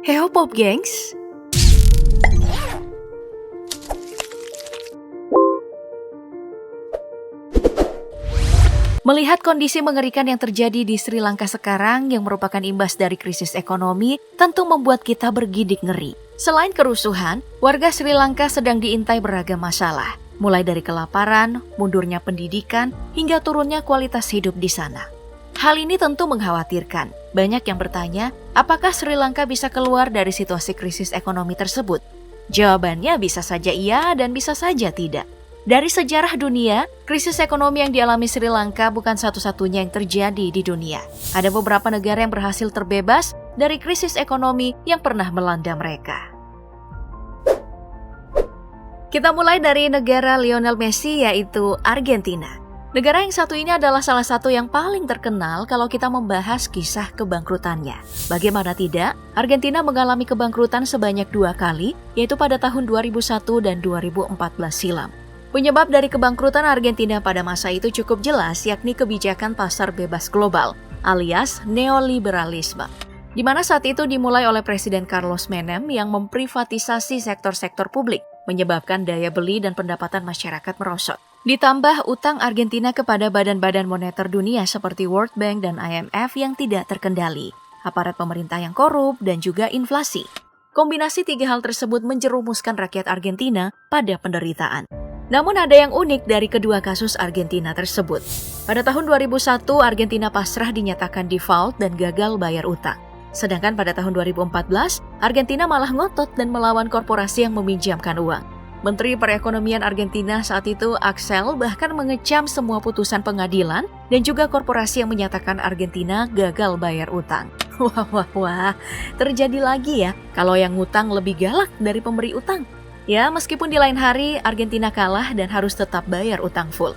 Heo Pop gengs. Melihat kondisi mengerikan yang terjadi di Sri Lanka sekarang yang merupakan imbas dari krisis ekonomi, tentu membuat kita bergidik ngeri. Selain kerusuhan, warga Sri Lanka sedang diintai beragam masalah, mulai dari kelaparan, mundurnya pendidikan, hingga turunnya kualitas hidup di sana. Hal ini tentu mengkhawatirkan. Banyak yang bertanya, apakah Sri Lanka bisa keluar dari situasi krisis ekonomi tersebut? Jawabannya bisa saja iya dan bisa saja tidak. Dari sejarah dunia, krisis ekonomi yang dialami Sri Lanka bukan satu-satunya yang terjadi di dunia. Ada beberapa negara yang berhasil terbebas dari krisis ekonomi yang pernah melanda mereka. Kita mulai dari negara Lionel Messi, yaitu Argentina. Negara yang satu ini adalah salah satu yang paling terkenal kalau kita membahas kisah kebangkrutannya. Bagaimana tidak, Argentina mengalami kebangkrutan sebanyak 2 kali, yaitu pada tahun 2001 dan 2014 silam. Penyebab dari kebangkrutan Argentina pada masa itu cukup jelas, yakni kebijakan pasar bebas global, alias neoliberalisme, di mana saat itu dimulai oleh Presiden Carlos Menem yang memprivatisasi sektor-sektor publik, menyebabkan daya beli dan pendapatan masyarakat merosot. Ditambah utang Argentina kepada badan-badan moneter dunia seperti World Bank dan IMF yang tidak terkendali, aparat pemerintah yang korup, dan juga inflasi. Kombinasi 3 hal tersebut menjerumuskan rakyat Argentina pada penderitaan. Namun ada yang unik dari kedua kasus Argentina tersebut. Pada tahun 2001, Argentina pasrah dinyatakan default dan gagal bayar utang. Sedangkan pada tahun 2014, Argentina malah ngotot dan melawan korporasi yang meminjamkan uang. Menteri Perekonomian Argentina saat itu, Axel, bahkan mengecam semua putusan pengadilan dan juga korporasi yang menyatakan Argentina gagal bayar utang. Wah, terjadi lagi ya kalau yang ngutang lebih galak dari pemberi utang. Ya, meskipun di lain hari Argentina kalah dan harus tetap bayar utang full.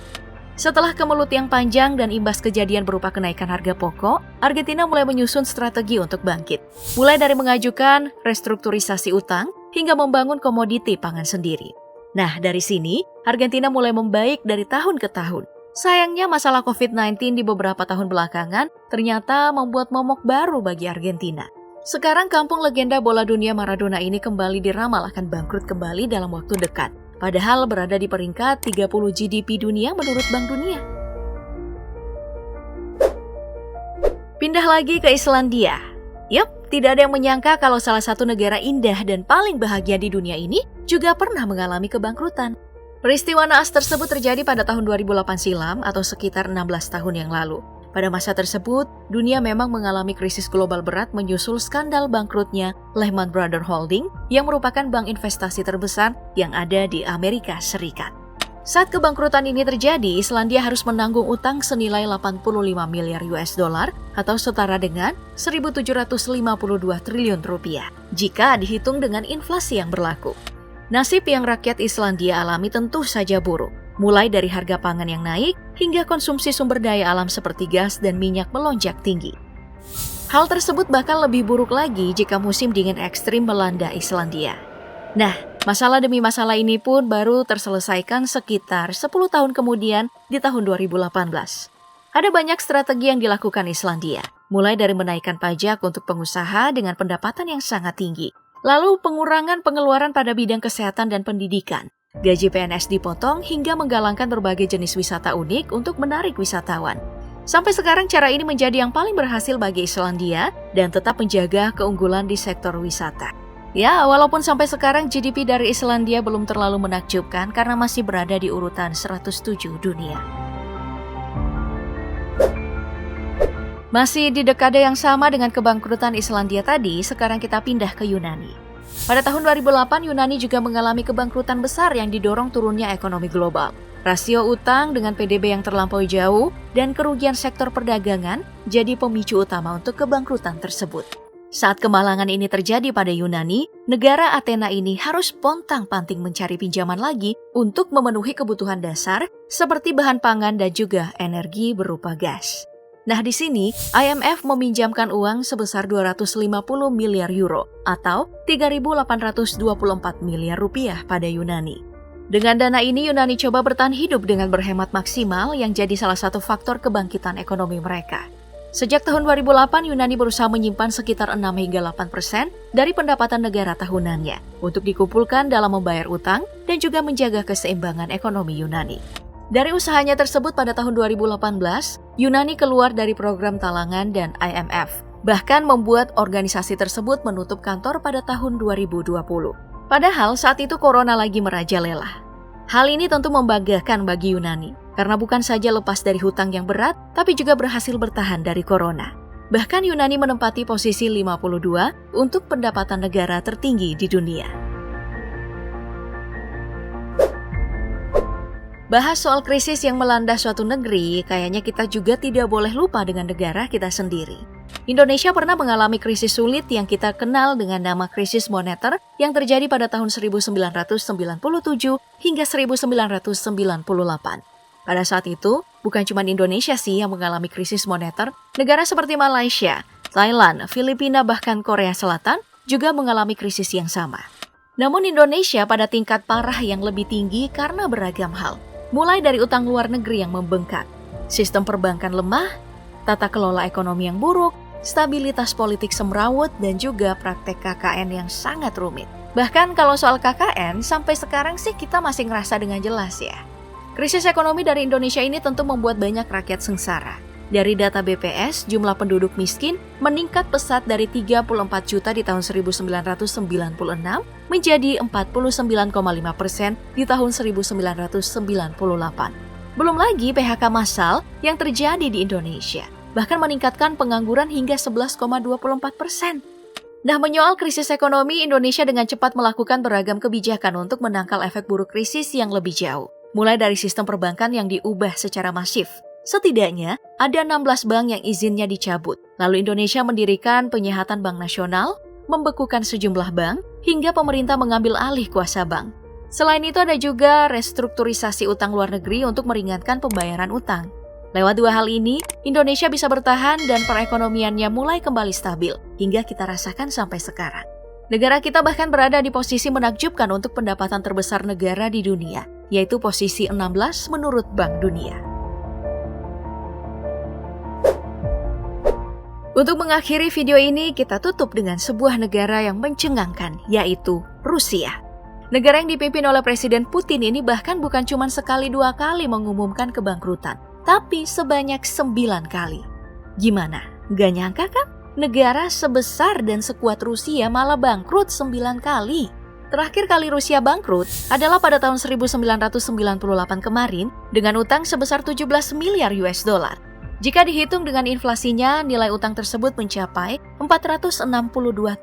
Setelah kemelut yang panjang dan imbas kejadian berupa kenaikan harga pokok, Argentina mulai menyusun strategi untuk bangkit. Mulai dari mengajukan restrukturisasi utang hingga membangun komoditi pangan sendiri. Nah, dari sini Argentina mulai membaik dari tahun ke tahun. Sayangnya masalah COVID-19 di beberapa tahun belakangan ternyata membuat momok baru bagi Argentina. Sekarang kampung legenda bola dunia Maradona ini kembali diramal akan bangkrut kembali dalam waktu dekat. Padahal berada di peringkat 30 GDP dunia menurut Bank Dunia. Pindah lagi ke Islandia. Yup, tidak ada yang menyangka kalau salah satu negara indah dan paling bahagia di dunia ini juga pernah mengalami kebangkrutan. Peristiwa naas tersebut terjadi pada tahun 2008 silam atau sekitar 16 tahun yang lalu. Pada masa tersebut, dunia memang mengalami krisis global berat menyusul skandal bangkrutnya Lehman Brothers Holding yang merupakan bank investasi terbesar yang ada di Amerika Serikat. Saat kebangkrutan ini terjadi, Islandia harus menanggung utang senilai 85 miliar US dollar atau setara dengan 1.752 triliun rupiah jika dihitung dengan inflasi yang berlaku. Nasib yang rakyat Islandia alami tentu saja buruk. Mulai dari harga pangan yang naik hingga konsumsi sumber daya alam seperti gas dan minyak melonjak tinggi. Hal tersebut bahkan lebih buruk lagi jika musim dingin ekstrim melanda Islandia. Nah, masalah demi masalah ini pun baru terselesaikan sekitar 10 tahun kemudian di tahun 2018. Ada banyak strategi yang dilakukan Islandia, mulai dari menaikkan pajak untuk pengusaha dengan pendapatan yang sangat tinggi, lalu pengurangan pengeluaran pada bidang kesehatan dan pendidikan, gaji PNS dipotong hingga menggalangkan berbagai jenis wisata unik untuk menarik wisatawan. Sampai sekarang cara ini menjadi yang paling berhasil bagi Islandia dan tetap menjaga keunggulan di sektor wisata. Ya, walaupun sampai sekarang GDP dari Islandia belum terlalu menakjubkan karena masih berada di urutan 107 dunia. Masih di dekade yang sama dengan kebangkrutan Islandia tadi, sekarang kita pindah ke Yunani. Pada tahun 2008, Yunani juga mengalami kebangkrutan besar yang didorong turunnya ekonomi global. Rasio utang dengan PDB yang terlampau jauh dan kerugian sektor perdagangan jadi pemicu utama untuk kebangkrutan tersebut. Saat kemalangan ini terjadi pada Yunani, negara Athena ini harus pontang-panting mencari pinjaman lagi untuk memenuhi kebutuhan dasar seperti bahan pangan dan juga energi berupa gas. Nah, di sini IMF meminjamkan uang sebesar 250 miliar euro atau 3.824 miliar rupiah pada Yunani. Dengan dana ini, Yunani coba bertahan hidup dengan berhemat maksimal yang jadi salah satu faktor kebangkitan ekonomi mereka. Sejak tahun 2008, Yunani berusaha menyimpan sekitar 6 hingga 8% dari pendapatan negara tahunannya untuk dikumpulkan dalam membayar utang dan juga menjaga keseimbangan ekonomi Yunani. Dari usahanya tersebut pada tahun 2018, Yunani keluar dari program talangan dan IMF, bahkan membuat organisasi tersebut menutup kantor pada tahun 2020. Padahal saat itu corona lagi merajalela. Hal ini tentu membanggakan bagi Yunani, karena bukan saja lepas dari hutang yang berat, tapi juga berhasil bertahan dari corona. Bahkan Yunani menempati posisi 52 untuk pendapatan negara tertinggi di dunia. Bahas soal krisis yang melanda suatu negeri, kayaknya kita juga tidak boleh lupa dengan negara kita sendiri. Indonesia pernah mengalami krisis sulit yang kita kenal dengan nama krisis moneter yang terjadi pada tahun 1997 hingga 1998. Pada saat itu, bukan cuma Indonesia sih yang mengalami krisis moneter, negara seperti Malaysia, Thailand, Filipina, bahkan Korea Selatan juga mengalami krisis yang sama. Namun Indonesia pada tingkat parah yang lebih tinggi karena beragam hal, mulai dari utang luar negeri yang membengkak, sistem perbankan lemah, tata kelola ekonomi yang buruk, stabilitas politik semrawut, dan juga praktek KKN yang sangat rumit. Bahkan kalau soal KKN, sampai sekarang sih kita masih ngerasa dengan jelas ya. Krisis ekonomi dari Indonesia ini tentu membuat banyak rakyat sengsara. Dari data BPS, jumlah penduduk miskin meningkat pesat dari 34 juta di tahun 1996 menjadi 49,5% di tahun 1998. Belum lagi PHK massal yang terjadi di Indonesia, bahkan meningkatkan pengangguran hingga 11,24%. Nah, menyoal krisis ekonomi, Indonesia dengan cepat melakukan beragam kebijakan untuk menangkal efek buruk krisis yang lebih jauh. Mulai dari sistem perbankan yang diubah secara masif. Setidaknya, ada 16 bank yang izinnya dicabut. Lalu Indonesia mendirikan penyihatan Bank Nasional, membekukan sejumlah bank, hingga pemerintah mengambil alih kuasa bank. Selain itu ada juga restrukturisasi utang luar negeri untuk meringankan pembayaran utang. Lewat dua hal ini, Indonesia bisa bertahan dan perekonomiannya mulai kembali stabil, hingga kita rasakan sampai sekarang. Negara kita bahkan berada di posisi menakjubkan untuk pendapatan terbesar negara di dunia, yaitu posisi 16 menurut Bank Dunia. Untuk mengakhiri video ini, kita tutup dengan sebuah negara yang mencengangkan, yaitu Rusia. Negara yang dipimpin oleh Presiden Putin ini bahkan bukan cuma sekali dua kali mengumumkan kebangkrutan, tapi sebanyak 9 kali. Gimana? Gak nyangka kan? Negara sebesar dan sekuat Rusia malah bangkrut 9 kali. Terakhir kali Rusia bangkrut adalah pada tahun 1998 kemarin dengan utang sebesar 17 miliar US dollar. Jika dihitung dengan inflasinya, nilai utang tersebut mencapai 462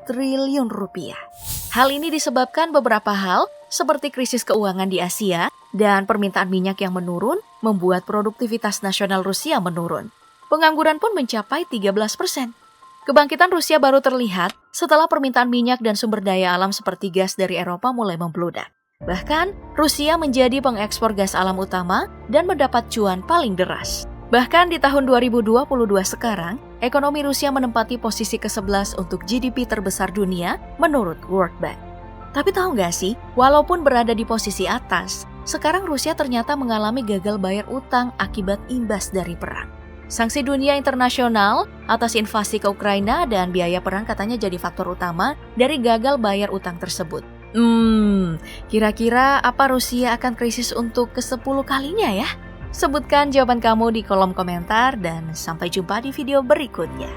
triliun rupiah. Hal ini disebabkan beberapa hal seperti krisis keuangan di Asia dan permintaan minyak yang menurun membuat produktivitas nasional Rusia menurun. Pengangguran pun mencapai 13%. Kebangkitan Rusia baru terlihat setelah permintaan minyak dan sumber daya alam seperti gas dari Eropa mulai membludak. Bahkan, Rusia menjadi pengekspor gas alam utama dan mendapat cuan paling deras. Bahkan di tahun 2022 sekarang, ekonomi Rusia menempati posisi ke-11 untuk GDP terbesar dunia menurut World Bank. Tapi tahu nggak sih, walaupun berada di posisi atas, sekarang Rusia ternyata mengalami gagal bayar utang akibat imbas dari perang. Sanksi dunia internasional atas invasi ke Ukraina dan biaya perang katanya jadi faktor utama dari gagal bayar utang tersebut. Kira-kira apa Rusia akan krisis untuk ke-10 kalinya ya? Sebutkan jawaban kamu di kolom komentar dan sampai jumpa di video berikutnya.